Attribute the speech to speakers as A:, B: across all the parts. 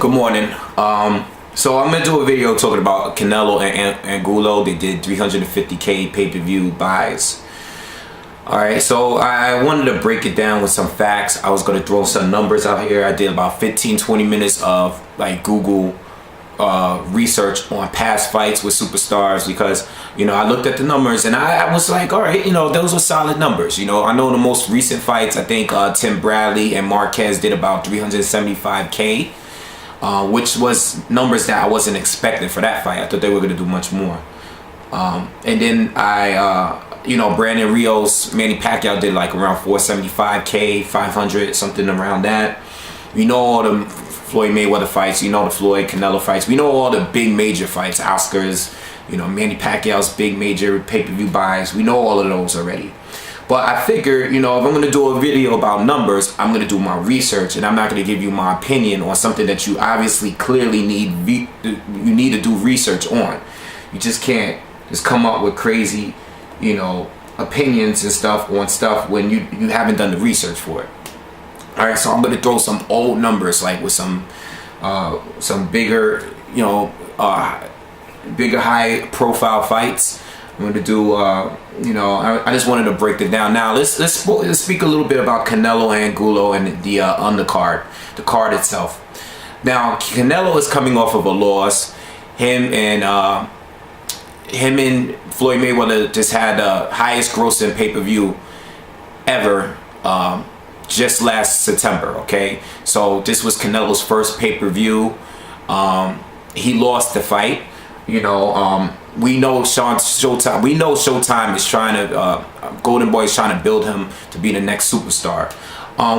A: Good morning. So I'm gonna do a video talking about Canelo and Angulo. They did 350K pay-per-view buys. All right, so I wanted to break it down with some facts. I was gonna throw some numbers out here. I did about 15-20 minutes of like Google research on past fights with superstars because I looked at the numbers and I was like, all right, those were solid numbers. I know the most recent fights, I think Tim Bradley and Marquez did about 375K. Which was numbers that I wasn't expecting for that fight. I thought they were going to do much more. And then Brandon Rios, Manny Pacquiao did like around 475K, 500, something around that. We know all the Floyd Mayweather fights. The Floyd Canelo fights. We know all the big major fights, Oscars, Manny Pacquiao's big major pay-per-view buys. We know all of those already. But I figure, if I'm going to do a video about numbers, I'm going to do my research, and I'm not going to give you my opinion on something that you obviously clearly need to do research on. You just can't just come up with crazy, opinions and stuff on stuff when you haven't done the research for it. All right, so I'm going to throw some old numbers, like with some bigger, bigger high profile fights. I'm going to do, I just wanted to break it down. Now, let's speak a little bit about Canelo and Angulo and the undercard, the card itself. Now, Canelo is coming off of a loss. Him and Floyd Mayweather just had the highest grossing pay-per-view ever just last September, okay? So this was Canelo's first pay-per-view. He lost the fight. We know Showtime. We know Showtime is trying to, Golden Boy is trying to build him to be the next superstar,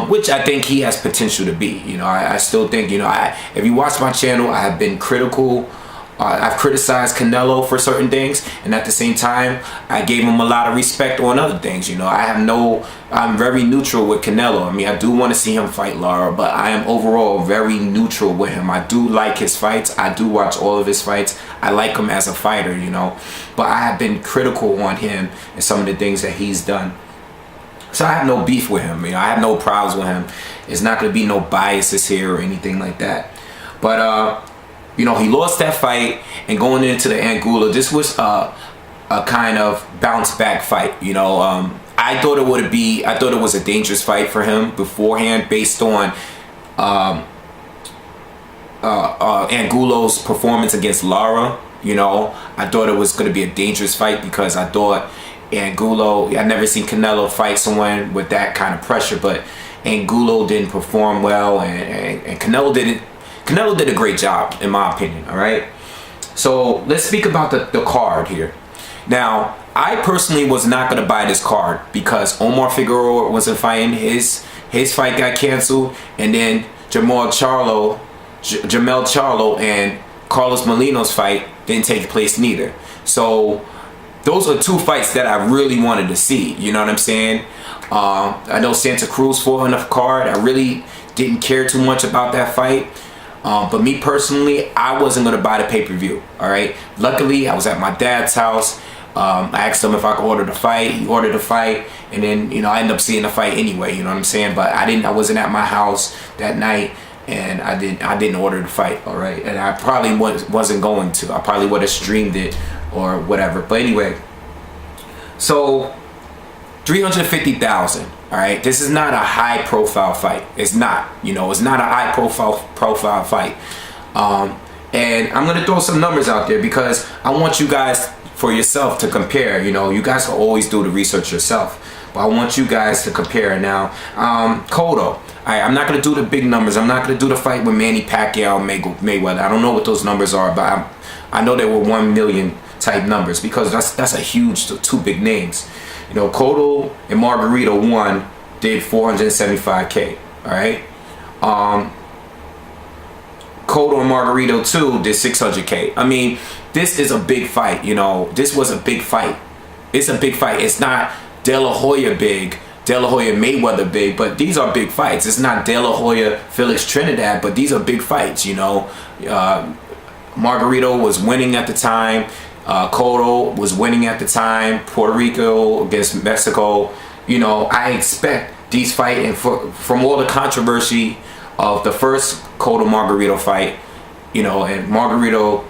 A: which I think he has potential to be. I still think, if you watch my channel, I have been critical. I've criticized Canelo for certain things, and at the same time, I gave him a lot of respect on other things. I'm very neutral with Canelo. I mean, I do want to see him fight Lara, but I am overall very neutral with him. I do like his fights. I do watch all of his fights. I like him as a fighter, but I have been critical on him and some of the things that he's done. So I have no beef with him. I have no problems with him. It's not going to be no biases here or anything like that. But he lost that fight, and going into the Angulo, this was a kind of bounce back fight. I thought it was a dangerous fight for him beforehand, based on Angulo's performance against Lara. I thought it was going to be a dangerous fight because I thought Angulo, I've never seen Canelo fight someone with that kind of pressure, but Angulo didn't perform well, and Canelo did a great job, in my opinion. All right, so let's speak about the card here. Now, I personally was not going to buy this card because Omar Figueroa wasn't fighting. His fight got canceled, and then Jamel Charlo and Carlos Molino's fight didn't take place neither. So those are two fights that I really wanted to see. You know what I'm saying? I know Santa Cruz fought on the card. I really didn't care too much about that fight. But me personally, I wasn't going to buy the pay-per-view, all right? Luckily, I was at my dad's house. I asked him if I could order the fight. He ordered the fight, and then, I ended up seeing the fight anyway, you know what I'm saying? But I wasn't at my house that night, and I didn't order the fight, all right? And I probably wasn't going to. I probably would have streamed it or whatever. But anyway, so 350,000. All right, this is not a high-profile fight. It's not, it's not a high-profile fight. And I'm gonna throw some numbers out there because I want you guys for yourself to compare. You guys can always do the research yourself, but I want you guys to compare. Now, Cotto. All right, I'm not gonna do the big numbers. I'm not gonna do the fight with Manny Pacquiao and Mayweather. I don't know what those numbers are, but I know they were 1 million type numbers because that's a huge, two big names. Cotto and Margarito 1 did 475K. All right. Cotto and Margarito 2 did 600K. I mean, this is a big fight. This was a big fight. It's a big fight. It's not De La Hoya big, De La Hoya Mayweather big, but these are big fights. It's not De La Hoya Felix Trinidad, but these are big fights. Margarito was winning at the time. Cotto was winning at the time. Puerto Rico against Mexico. I expect these fights, and from all the controversy of the first Cotto Margarito fight, you know, and Margarito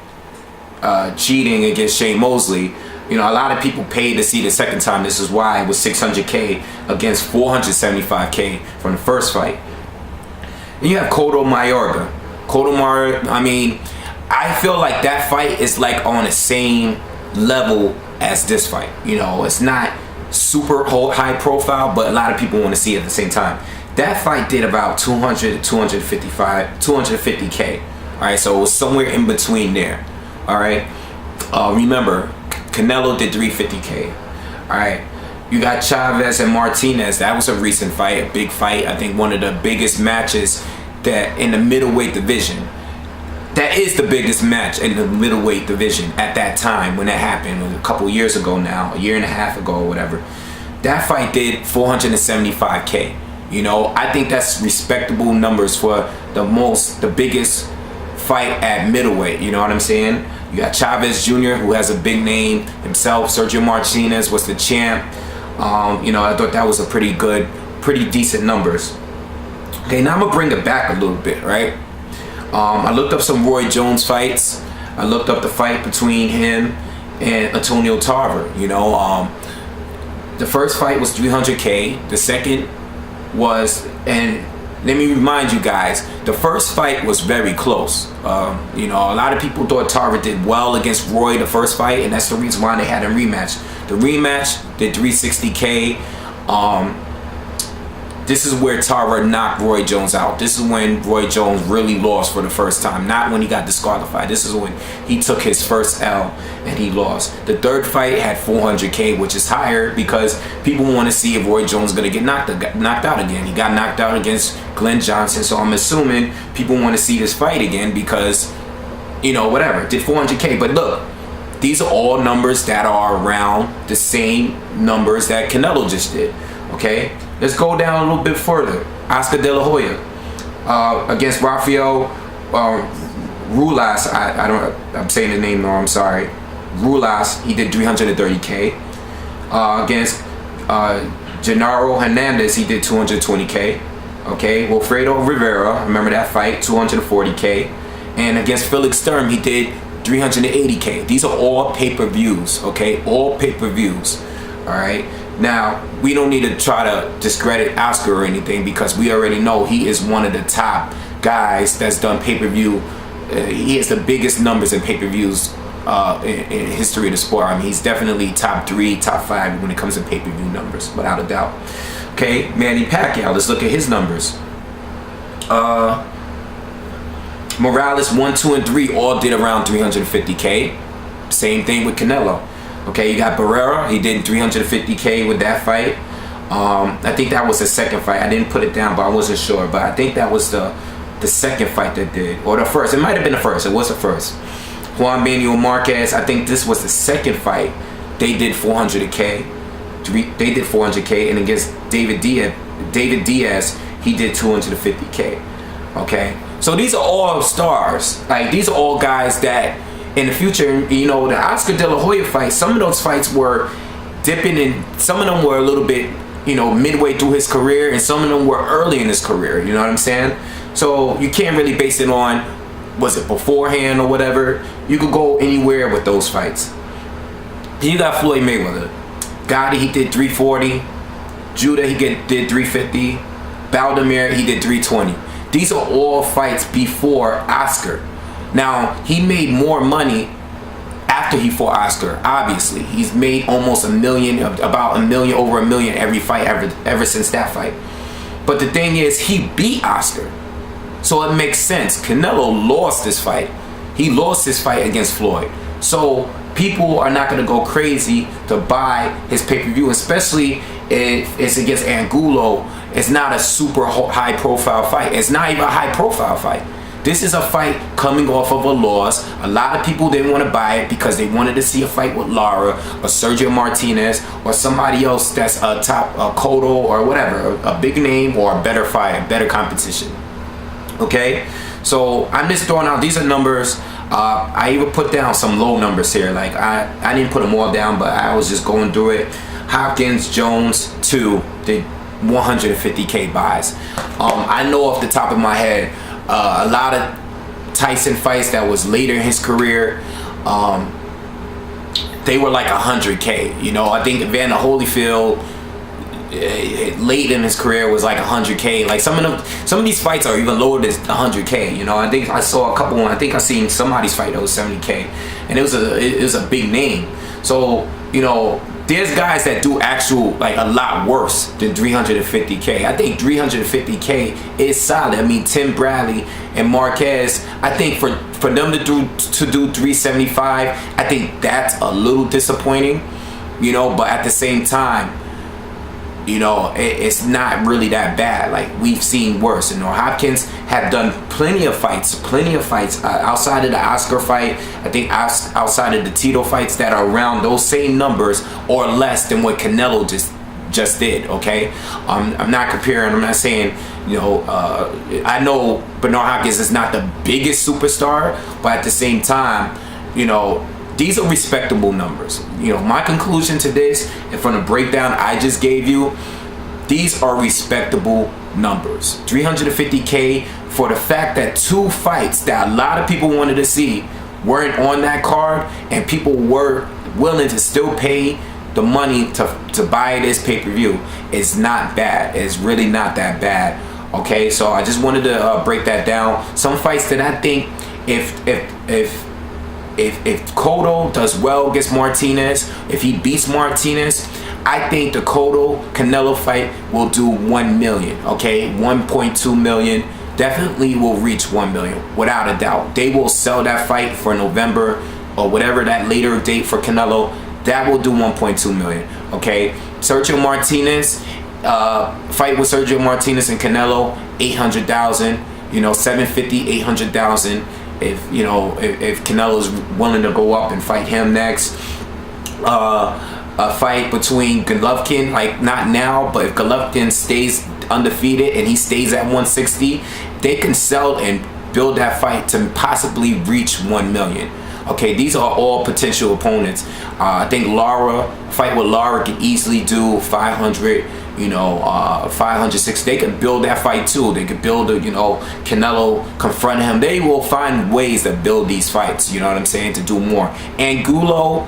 A: cheating against Shane Mosley. You know, a lot of people paid to see the second time. This is why it was 600K against 475K from the first fight. And you have Cotto Mayorga. I mean, I feel like that fight is like on the same level as this fight. You know, it's not super high profile, but a lot of people want to see it at the same time. That fight did about 200 to 250K. All right, so it was somewhere in between there. All right, remember, Canelo did 350K. All right, you got Chavez and Martinez. That was a recent fight, a big fight. I think one of the biggest matches that in the middleweight division. That is the biggest match in the middleweight division at that time when that happened. It was a couple years ago now, a year and a half ago or whatever. That fight did 475K. You know, I think that's respectable numbers for the biggest fight at middleweight. You know what I'm saying? You got Chavez Jr., who has a big name himself. Sergio Martinez was the champ. You know, I thought that was a pretty decent numbers. Okay, now I'm gonna bring it back a little bit, right? I looked up some Roy Jones fights. I looked up the fight between him and Antonio Tarver. You know, the first fight was 300K. The second was, and let me remind you guys, the first fight was very close. You know, a lot of people thought Tarver did well against Roy the first fight, and that's the reason why they had a rematch. The rematch did 360K. This is where Tarver knocked Roy Jones out. This is when Roy Jones really lost for the first time. Not when he got disqualified. This is when he took his first L and he lost. The third fight had 400K, which is higher because people want to see if Roy Jones is going to get knocked out again. He got knocked out against Glenn Johnson, so I'm assuming people want to see this fight again because, you know, whatever. It did 400K. But look, these are all numbers that are around the same numbers that Canelo just did. Okay, let's go down a little bit further. Oscar De La Hoya against Rafael Rulas. I'm saying the name wrong. I'm sorry. Rulas. He did 330K. Against Genaro Hernandez, he did 220K. Okay, Wilfredo Rivera. Remember that fight? 240K. And against Felix Sturm, he did 380K. These are all pay-per-views. Okay, all pay-per-views. All right. Now, we don't need to try to discredit Oscar or anything because we already know he is one of the top guys that's done pay-per-view. He has the biggest numbers in pay-per-views in history of the sport. I mean, he's definitely top 3, top 5 when it comes to pay-per-view numbers, without a doubt. Okay, Manny Pacquiao, let's look at his numbers. Morales 1, 2, and 3 all did around 350K. Same thing with Canelo. Okay, you got Barrera. He did 350K with that fight. I think that was the second fight. I didn't put it down, but I wasn't sure. But I think that was the second fight that did, or the first. It might have been the first. It was the first. Juan Manuel Marquez. I think this was the second fight. They did 400K. They did 400K, and against David Diaz, he did 250K. Okay, so these are all stars. Like, these are all guys that in the future, you know, the Oscar De La Hoya fight, some of those fights were dipping in, some of them were a little bit, you know, midway through his career, and some of them were early in his career, you know what I'm saying? So you can't really base it on, was it beforehand or whatever. You could go anywhere with those fights. Then you got Floyd Mayweather. Gotti, he did 340. Judah, he did 350. Baldomir, he did 320. These are all fights before Oscar. Now, he made more money after he fought Oscar, obviously. He's made almost $1 million, about $1 million, over $1 million every fight ever since that fight. But the thing is, he beat Oscar. So it makes sense. Canelo lost this fight. He lost his fight against Floyd. So people are not going to go crazy to buy his pay-per-view, especially if it's against Angulo. It's not a super high-profile fight. It's not even a high-profile fight. This is a fight coming off of a loss. A lot of people didn't want to buy it because they wanted to see a fight with Lara or Sergio Martinez or somebody else that's a top, Cotto or whatever, a big name or a better fight, better competition. Okay, so I'm just throwing out, these are numbers. I even put down some low numbers here. Like I didn't put them all down, but I was just going through it. Hopkins, Jones, 2. They 150K buys. I know off the top of my head a lot of Tyson fights that was later in his career, they were like 100K. You know, I think Evander Holyfield late in his career was like 100K. Like some of these fights are even lower than 100K. You know, I think I saw a couple. I think I seen somebody's fight that was 70K, and it was a big name. So you know, there's guys that do actual like a lot worse than 350K. I think 350K is solid. I mean, Tim Bradley and Marquez, I think for them to do 375, I think that's a little disappointing. You know, but at the same time, you know, it's not really that bad. Like, we've seen worse. You know, Hopkins have done plenty of fights outside of the Oscar fight. I think outside of the Tito fights that are around those same numbers or less than what Canelo just did. Okay, I'm not comparing. I'm not saying, you know, I know Bernard Hopkins is not the biggest superstar, but at the same time, you know, these are respectable numbers. You know, my conclusion to this, and from the breakdown I just gave you, these are respectable numbers. 350K for the fact that two fights that a lot of people wanted to see weren't on that card, and people were willing to still pay the money to buy this pay-per-view is not bad. It's really not that bad. Okay, so I just wanted to break that down. Some fights that I think if Cotto does well against Martinez, if he beats Martinez, I think the Cotto-Canelo fight will do 1 million, okay? 1.2 million. Definitely will reach 1 million, without a doubt. They will sell that fight for November or whatever that later date for Canelo. That will do 1.2 million, okay? Sergio Martinez, fight with Sergio Martinez and Canelo, 800,000. You know, 750, 800,000. If you know, if Canelo's willing to go up and fight him next. A fight between Golovkin, like not now, but if Golovkin stays undefeated and he stays at 160, they can sell and build that fight to possibly reach 1 million. Okay, these are all potential opponents. I think fight with Lara can easily do 500. You know, 506. They could build that fight too. They could build a, you know, Canelo confront him. They will find ways to build these fights. You know what I'm saying? To do more. Angulo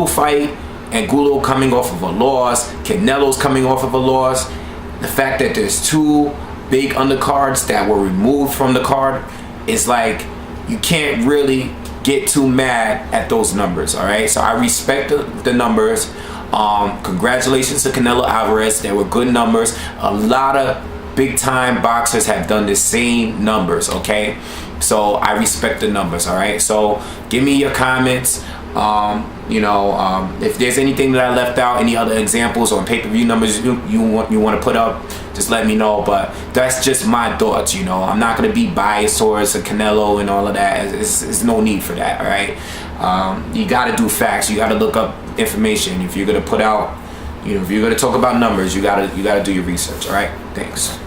A: fight. Angulo coming off of a loss. Canelo's coming off of a loss. The fact that there's two big undercards that were removed from the card is like, you can't really get too mad at those numbers. All right. So I respect the numbers. Congratulations to Canelo Alvarez. They were good numbers. A lot of big time boxers have done the same numbers, okay? So I respect the numbers, all right? So give me your comments. You know, if there's anything that I left out, any other examples on pay-per-view numbers you want to put up, just let me know. But that's just my thoughts, you know. I'm not going to be biased towards Canelo and all of that. There's no need for that, all right? You got to do facts. You got to look up information. If you're going to put out, you know, if you're going to talk about numbers, you got to do your research, all right? Thanks.